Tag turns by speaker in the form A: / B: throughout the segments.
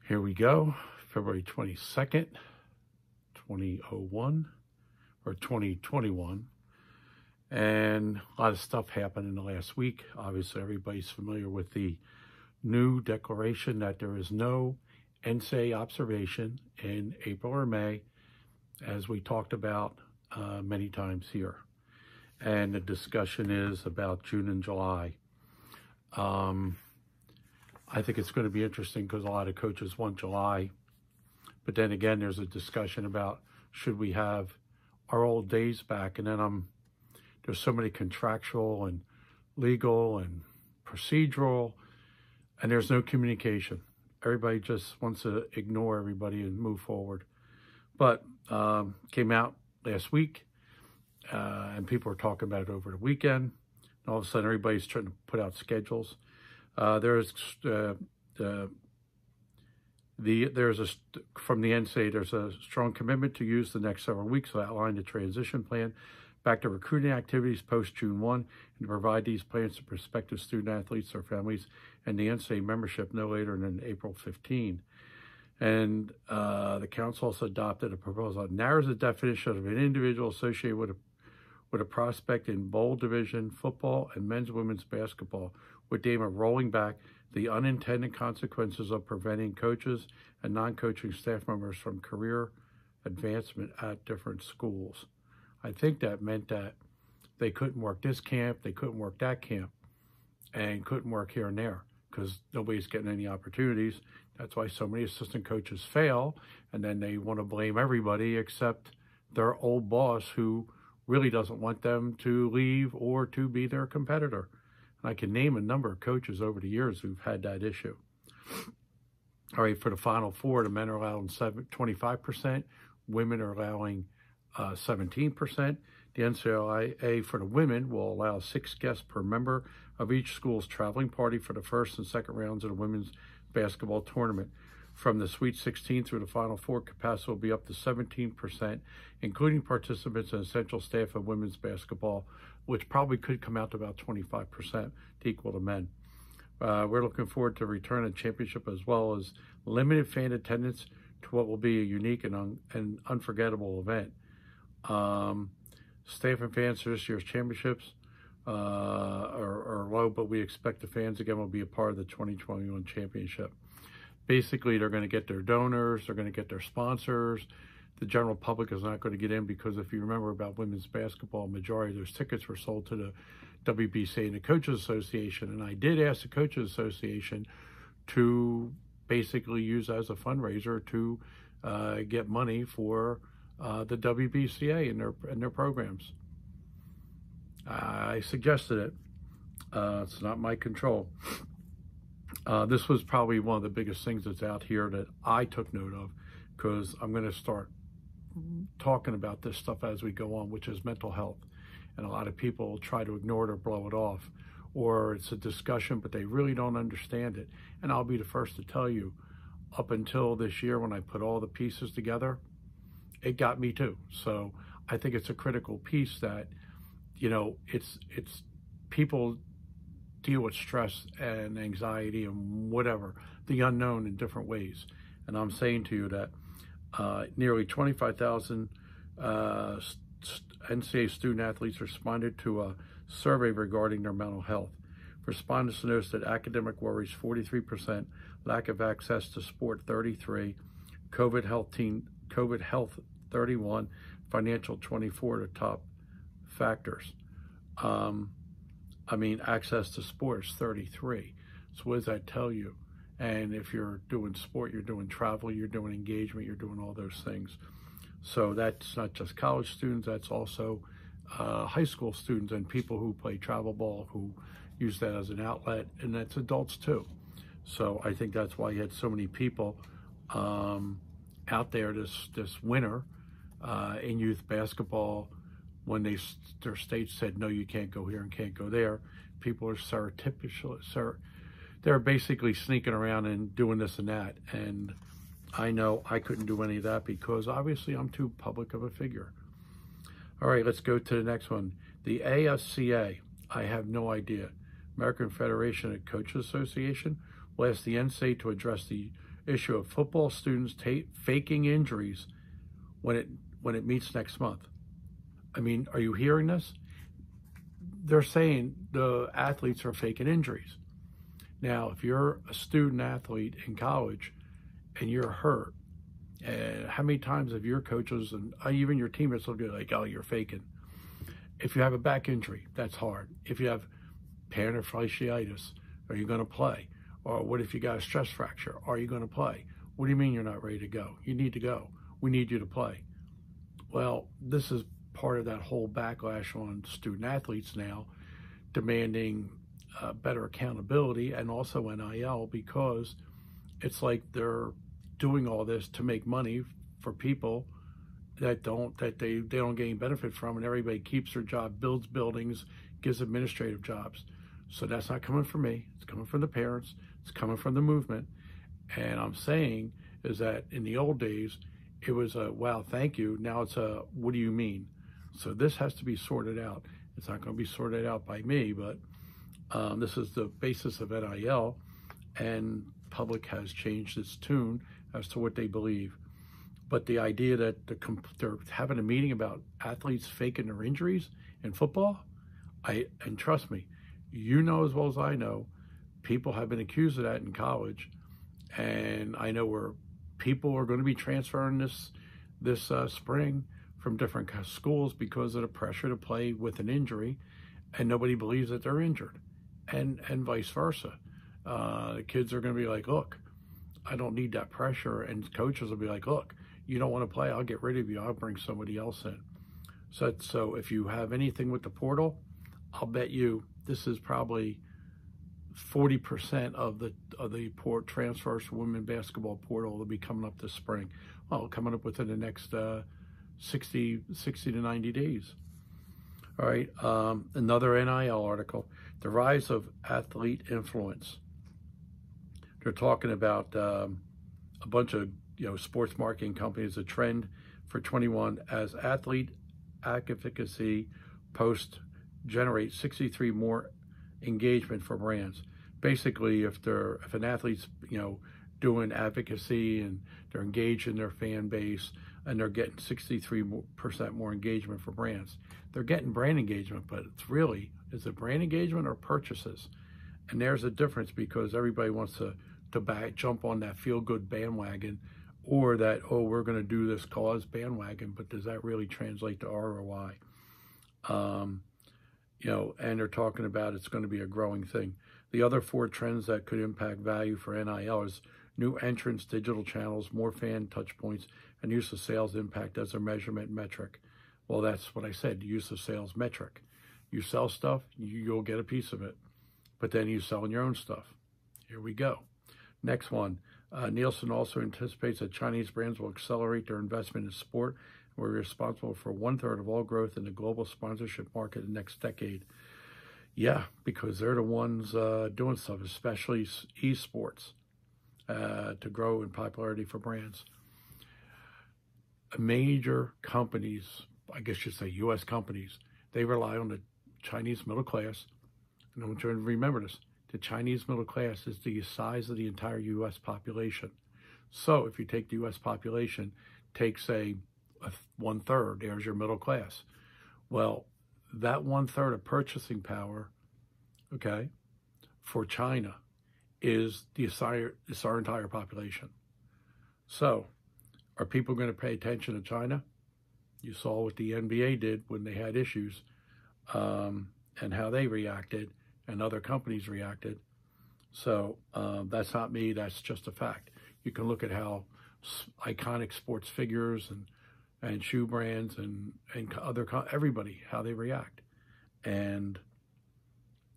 A: Here we go, February 22nd, 2001 or 2021. And a lot of stuff happened in the last week. Obviously, everybody's familiar with the new declaration that there is no NCAA observation in April or May, as we talked about many times here. And the discussion is about June and July. I think it's going to be interesting because a lot of coaches want July. But then again, there's a discussion about should we have our old days back? And then there's so many contractual and legal and procedural, and there's no communication. Everybody just wants to ignore everybody and move forward. But came out last week, and people were talking about it over the weekend. And all of a sudden, everybody's trying to put out schedules. There's from the NCAA, there's a strong commitment to use the next several weeks to outline the transition plan back to recruiting activities post June 1 and to provide these plans to prospective student athletes, their families, and the NCAA membership no later than April 15. And the council also adopted a proposal that narrows the definition of an individual associated with a prospect in bowl division football and men's and women's basketball, would aim at rolling back the unintended consequences of preventing coaches and non-coaching staff members from career advancement at different schools. I think that meant that they couldn't work this camp, they couldn't work that camp, and couldn't work here and there because nobody's getting any opportunities. That's why so many assistant coaches fail, and then they want to blame everybody except their old boss who really doesn't want them to leave or to be their competitor. And I can name a number of coaches over the years who've had that issue. All right, for the Final Four, the men are allowing 25%, women are allowing 17%. The NCAA for the women will allow 6 guests per member of each school's traveling party for the first and second rounds of the women's basketball tournament. From the Sweet 16 through the Final Four, capacity will be up to 17%, including participants and essential staff of women's basketball, which probably could come out to about 25% to equal to men. We're looking forward to return to the championship as well as limited fan attendance to what will be a unique and unforgettable event. Staff and fans for this year's championships are low, but we expect the fans again will be a part of the 2021 championship. Basically, they're going to get their donors, they're going to get their sponsors. The general public is not going to get in because if you remember about women's basketball, majority of those tickets were sold to the WBCA and the Coaches Association. And I did ask the Coaches Association to basically use as a fundraiser to get money for the WBCA and their programs. I suggested it. It's not my control. This was probably one of the biggest things that's out here that I took note of because I'm going to start talking about this stuff as we go on, which is mental health. And a lot of people try to ignore it or blow it off, or it's a discussion, but they really don't understand it. And I'll be the first to tell you, up until this year when I put all the pieces together, it got me too. So I think it's a critical piece that, you know, it's people deal with stress and anxiety and whatever, the unknown in different ways. And I'm saying to you that nearly 25,000 NCAA student athletes responded to a survey regarding their mental health. Respondents noticed that academic worries 43%, lack of access to sport 33%, COVID health 31%, financial 24% the top factors. I mean, access to sport is 33%. So what does that tell you? And if you're doing sport, you're doing travel, you're doing engagement, you're doing all those things. So that's not just college students, that's also high school students and people who play travel ball who use that as an outlet, and that's adults too. So I think that's why you had so many people out there this winter in youth basketball. When their state said, no, you can't go here and can't go there, people are they're basically sneaking around and doing this and that. And I know I couldn't do any of that because obviously I'm too public of a figure. All right, let's go to the next one. The ASCA, I have no idea. American Federation of Coaches Association will ask the NCAA to address issue of football students faking injuries when it meets next month. I mean, are you hearing this? They're saying the athletes are faking injuries. Now, if you're a student athlete in college and you're hurt, how many times have your coaches and even your teammates will be like, oh, you're faking? If you have a back injury, that's hard. If you have plantar fasciitis, are you going to play? Or what if you got a stress fracture? Are you going to play? What do you mean you're not ready to go? You need to go. We need you to play. Well, this is part of that whole backlash on student athletes now, demanding better accountability and also NIL, because it's like they're doing all this to make money for people that they don't gain benefit from, and everybody keeps their job, builds buildings, gives administrative jobs. So that's not coming from me. It's coming from the parents. It's coming from the movement. And I'm saying is that in the old days, it was a, wow, thank you. Now it's a, what do you mean? So this has to be sorted out. It's not going to be sorted out by me, but this is the basis of NIL, and public has changed its tune as to what they believe. But the idea that they're having a meeting about athletes faking their injuries in football, and trust me, you know as well as I know, people have been accused of that in college, and I know where people are going to be transferring this spring from different schools because of the pressure to play with an injury, and nobody believes that they're injured, and vice versa. The kids are going to be like, look, I don't need that pressure, and coaches will be like, look, you don't want to play, I'll get rid of you, I'll bring somebody else in. So if you have anything with the portal, I'll bet you this is probably 40% of the port transfers for women basketball portal will be coming up this spring. Well, coming up within the next 60 to 90 days. All right, another NIL article, the rise of athlete influence. They're talking about a bunch of sports marketing companies, a trend for 21 as athlete advocacy posts generate 63 more engagement for brands. Basically, if an athlete's doing advocacy and they're engaged in their fan base and they're getting 63% more engagement for brands, they're getting brand engagement, but it's really, is it brand engagement or purchases? And there's a difference, because everybody wants to jump on that feel-good bandwagon, or that, oh, we're going to do this cause bandwagon, but does that really translate to ROI? And they're talking about it's going to be a growing thing. The other 4 trends that could impact value for NIL is new entrants, digital channels, more fan touch points, and use of sales impact as a measurement metric. Well, that's what I said, use of sales metric. You sell stuff, you'll get a piece of it, but then you selling your own stuff. Here we go. Next one, Nielsen also anticipates that Chinese brands will accelerate their investment in sport and will be responsible for 1/3 of all growth in the global sponsorship market in the next decade. Yeah, because they're the ones doing stuff, especially esports, to grow in popularity for brands. Major companies, I guess you say U.S. companies, they rely on the Chinese middle class. And I want you to remember this. The Chinese middle class is the size of the entire U.S. population. So if you take the U.S. population, take, say, 1/3, there's your middle class. Well, that 1/3 of purchasing power, okay, for China is our entire population. So are people going to pay attention to China? You saw what the NBA did when they had issues, and how they reacted, and other companies reacted. So that's not me, that's just a fact. You can look at how iconic sports figures and shoe brands and everybody, how they react. And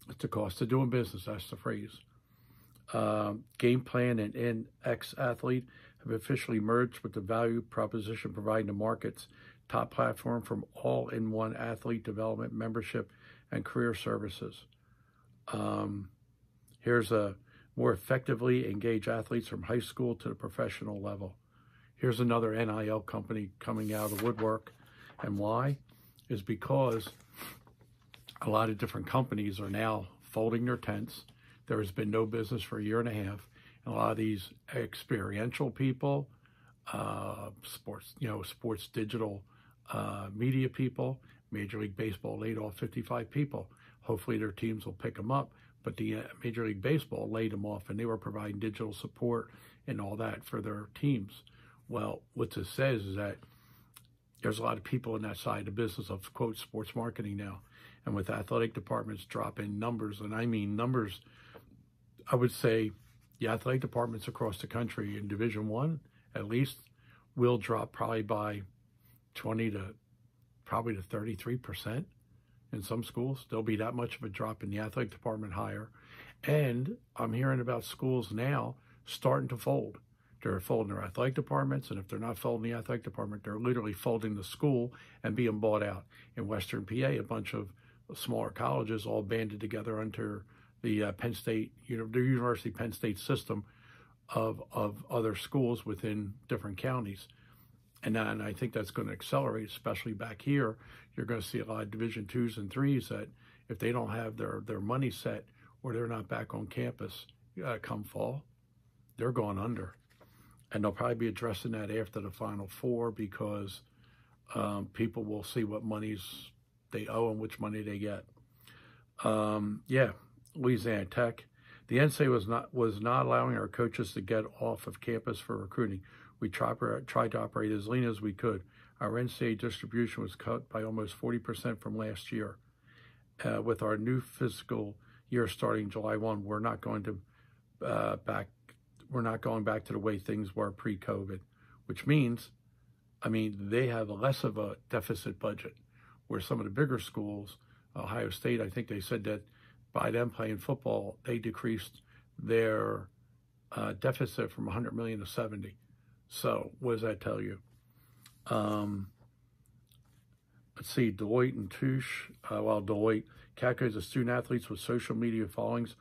A: it's the cost of doing business, that's the phrase. Game Plan and NX Athlete have officially merged with the value proposition providing the market's top platform from all-in-one athlete development, membership, and career services. Here's a more effectively engage athletes from high school to the professional level. Here's another NIL company coming out of the woodwork. And why? Is because a lot of different companies are now folding their tents. There has been no business for a year and a half. And a lot of these experiential people, sports digital media people, Major League Baseball laid off 55 people. Hopefully their teams will pick them up. But the Major League Baseball laid them off, and they were providing digital support and all that for their teams. Well, what this says is that there's a lot of people in that side of the business of, quote, sports marketing now. And with athletic departments dropping numbers, and I mean numbers, I would say the athletic departments across the country in Division I, at least, will drop probably by 20 to 33% in some schools. There'll be that much of a drop in the athletic department higher. And I'm hearing about schools now starting to fold. They're folding their athletic departments, and if they're not folding the athletic department, they're literally folding the school and being bought out. In Western PA, a bunch of smaller colleges all banded together under the Penn State, the University Penn State system of other schools within different counties. And I think that's going to accelerate, especially back here. You're going to see a lot of Division IIs and IIIs that if they don't have their money set or they're not back on campus come fall, they're going under. And they'll probably be addressing that after the Final Four because people will see what monies they owe and which money they get. Louisiana Tech. The NCAA was not allowing our coaches to get off of campus for recruiting. We tried to operate as lean as we could. Our NCAA distribution was cut by almost 40% from last year. With our new fiscal year starting July 1, we're not going back to the way things were pre-COVID, which means, they have less of a deficit budget. Where some of the bigger schools, Ohio State, I think they said that by them playing football, they decreased their deficit from 100 million to 70. So what does that tell you? Let's see, Deloitte and Touche. Deloitte calculates the student athletes with social media followings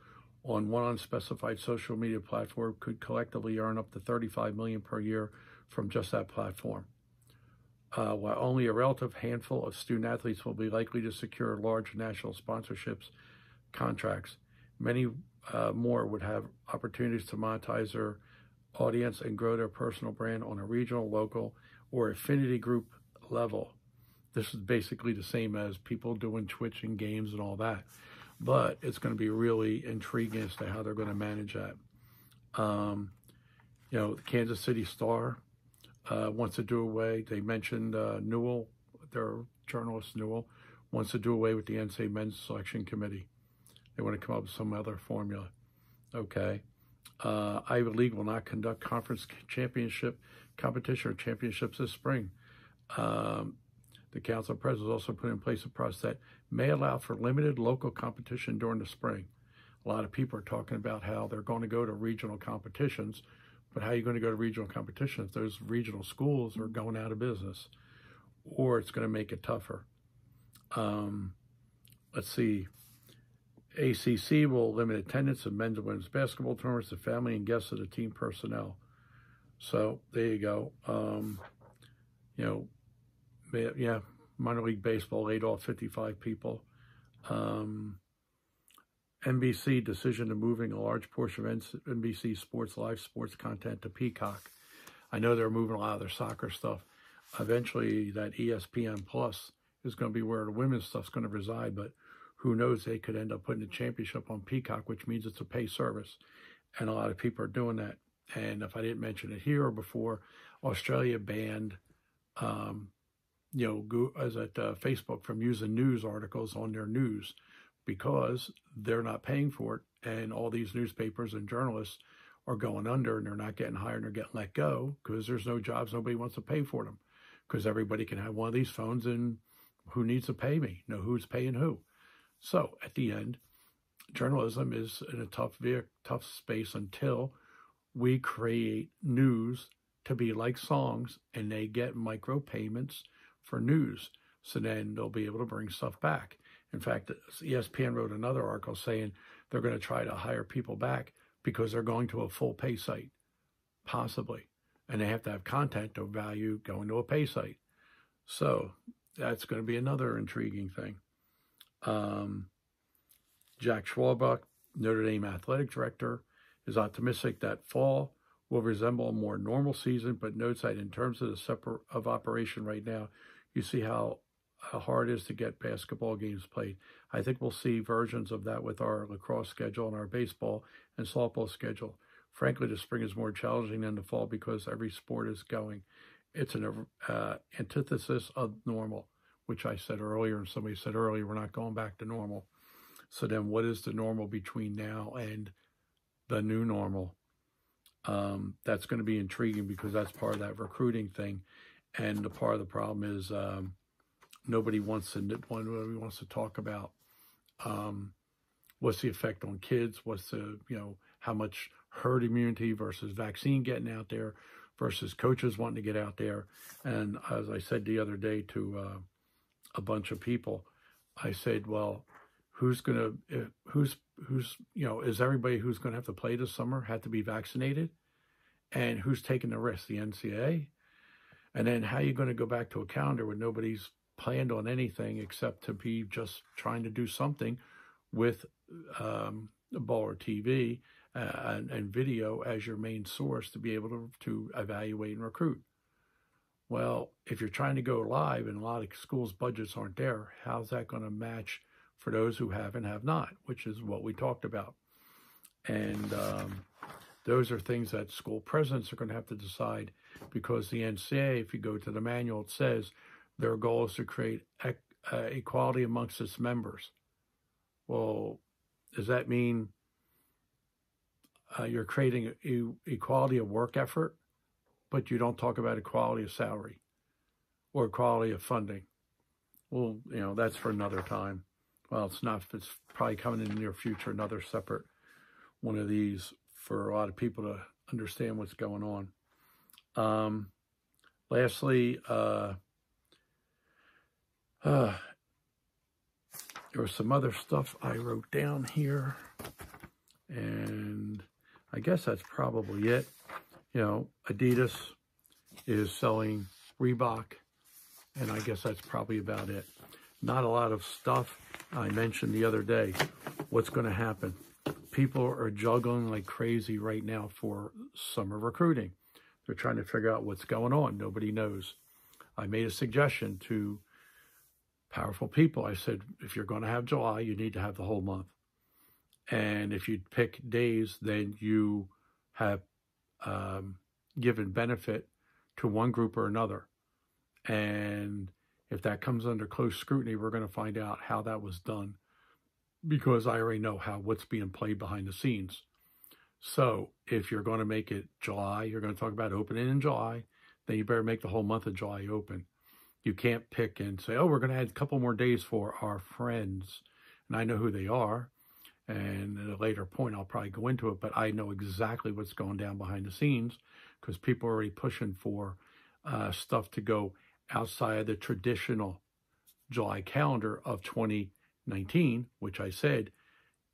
A: on one unspecified social media platform could collectively earn up to $35 million per year from just that platform. While only a relative handful of student athletes will be likely to secure large national sponsorships contracts, many more would have opportunities to monetize their audience and grow their personal brand on a regional, local, or affinity group level. This is basically the same as people doing Twitch and games and all that. But it's going to be really intriguing as to how they're going to manage that. The Kansas City Star wants to do away. They mentioned Newell, their journalist Newell, wants to do away with the NCAA men's selection committee. They want to come up with some other formula. Okay. Ivy League will not conduct conference championship competition or championships this spring. The council president also put in place a process that may allow for limited local competition during the spring. A lot of people are talking about how they're going to go to regional competitions, but how are you going to go to regional competitions if those regional schools are going out of business? Or it's going to make it tougher. Let's see. ACC will limit attendance of men's and women's basketball tournaments to family and guests of the team personnel. So there you go. Minor league baseball laid off 55 people. NBC decision to moving a large portion of NBC Sports live sports content to Peacock. I know they're moving a lot of their soccer stuff. Eventually, that ESPN Plus is going to be where the women's stuff's going to reside, but who knows, they could end up putting the championship on Peacock, which means it's a pay service. And a lot of people are doing that. And if I didn't mention it here or before, Australia banned Facebook from using news articles on their news because they're not paying for it, and all these newspapers and journalists are going under, and they're not getting hired, and they're getting let go because there's no jobs. Nobody wants to pay for them because everybody can have one of these phones, and who needs to pay me? Who's paying who? So at the end, journalism is in a tough space until we create news to be like songs, and they get micro payments for news. So then they'll be able to bring stuff back. In fact, ESPN wrote another article saying they're going to try to hire people back because they're going to a full pay site, possibly. And they have to have content to value going to a pay site. So that's going to be another intriguing thing. Jack Schwalbach, Notre Dame athletic director, is optimistic that fall will resemble a more normal season, but notes that in terms of the separate of operation right now, you see how hard it is to get basketball games played. I think we'll see versions of that with our lacrosse schedule and our baseball and softball schedule. Frankly, the spring is more challenging than the fall because every sport is going. It's an antithesis of normal, which I said earlier, and somebody said earlier, we're not going back to normal. So then what is the normal between now and the new normal? That's going to be intriguing because that's part of that recruiting thing. And the part of the problem is nobody wants to talk about what's the effect on kids, what's the, how much herd immunity versus vaccine getting out there versus coaches wanting to get out there. And as I said the other day to a bunch of people, I said, well, is everybody who's going to have to play this summer have to be vaccinated? And who's taking the risk? The NCAA? And then how are you going to go back to a calendar when nobody's planned on anything except to be just trying to do something with ball or TV and video as your main source to be able to evaluate and recruit? Well, if you're trying to go live and a lot of schools' budgets aren't there, how's that going to match for those who have and have not, which is what we talked about. And those are things that school presidents are going to have to decide, because the NCAA, if you go to the manual, it says their goal is to create equality amongst its members. Well, does that mean you're creating equality of work effort, but you don't talk about equality of salary or equality of funding? Well, that's for another time. Well, it's not. It's probably coming in the near future, another separate one of these for a lot of people to understand what's going on. Lastly, there was some other stuff I wrote down here, and I guess that's probably it. Adidas is selling Reebok, and I guess that's probably about it. Not a lot of stuff. I mentioned the other day what's going to happen. People are juggling like crazy right now for summer recruiting. They're trying to figure out what's going on. Nobody knows. I made a suggestion to powerful people. I said, if you're going to have July, you need to have the whole month. And if you pick days, then you have given benefit to one group or another. And if that comes under close scrutiny, we're going to find out how that was done, because I already know what's being played behind the scenes. So if you're going to make it July, you're going to talk about opening in July, then you better make the whole month of July open. You can't pick and say, oh, we're going to add a couple more days for our friends. And I know who they are. And at a later point, I'll probably go into it, but I know exactly what's going down behind the scenes, because people are already pushing for stuff to go outside of the traditional July calendar of 2019, which I said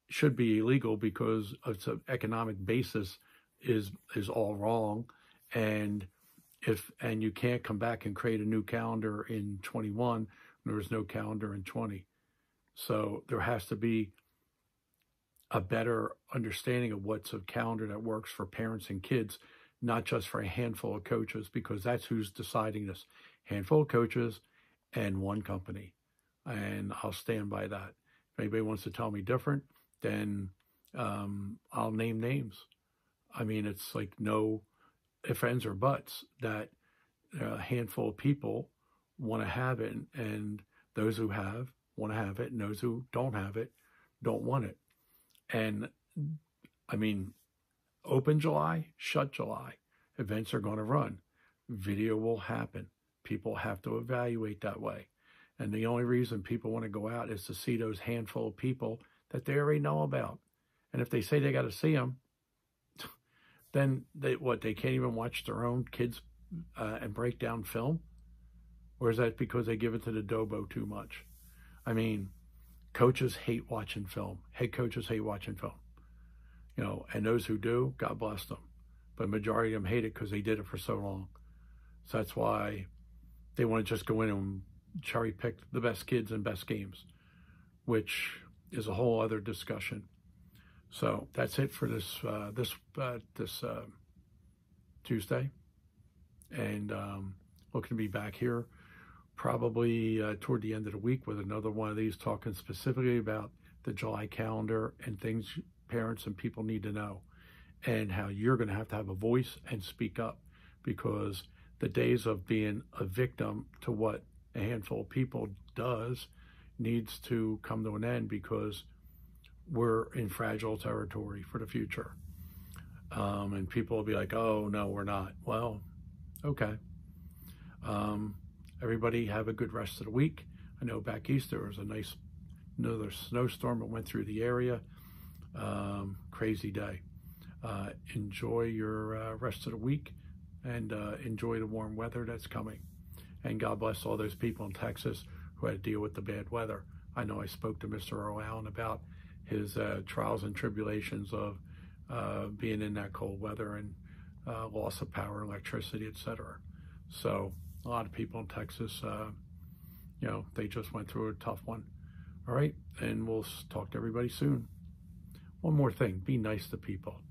A: should be illegal because its economic basis is all wrong. And you can't come back and create a new calendar in 21, there was no calendar in 20. So there has to be a better understanding of what's a calendar that works for parents and kids, not just for a handful of coaches, because that's who's deciding this. Handful of coaches and one company. And I'll stand by that. If anybody wants to tell me different, then I'll name names. I mean, it's like no ifs, ands, or buts that a handful of people want to have it, and those who have want to have it, and those who don't have it don't want it. And I mean, open July, shut July. Events are going to run. Video will happen. People have to evaluate that way. And the only reason people want to go out is to see those handful of people that they already know about. And if they say they got to see them, then they can't even watch their own kids and break down film? Or is that because they give it to the Dobo too much? I mean, coaches hate watching film. Head coaches hate watching film. And those who do, God bless them. But the majority of them hate it because they did it for so long. So that's why they want to just go in and cherry pick the best kids and best games, which is a whole other discussion. So that's it for this Tuesday, and looking to be back here probably toward the end of the week with another one of these, talking specifically about the July calendar and things parents and people need to know, and how you're going to have a voice and speak up, because the days of being a victim to what a handful of people does needs to come to an end, because we're in fragile territory for the future. And people will be like, oh, no, we're not. Well, okay. Everybody have a good rest of the week. I know back east there was another snowstorm that went through the area. Crazy day. Enjoy your rest of the week, and enjoy the warm weather that's coming. And God bless all those people in Texas who had to deal with the bad weather. I know I spoke to Mr. Earl Allen about his trials and tribulations of being in that cold weather, and loss of power, electricity, etc. So a lot of people in Texas, they just went through a tough one. All right, and we'll talk to everybody soon. One more thing, be nice to people.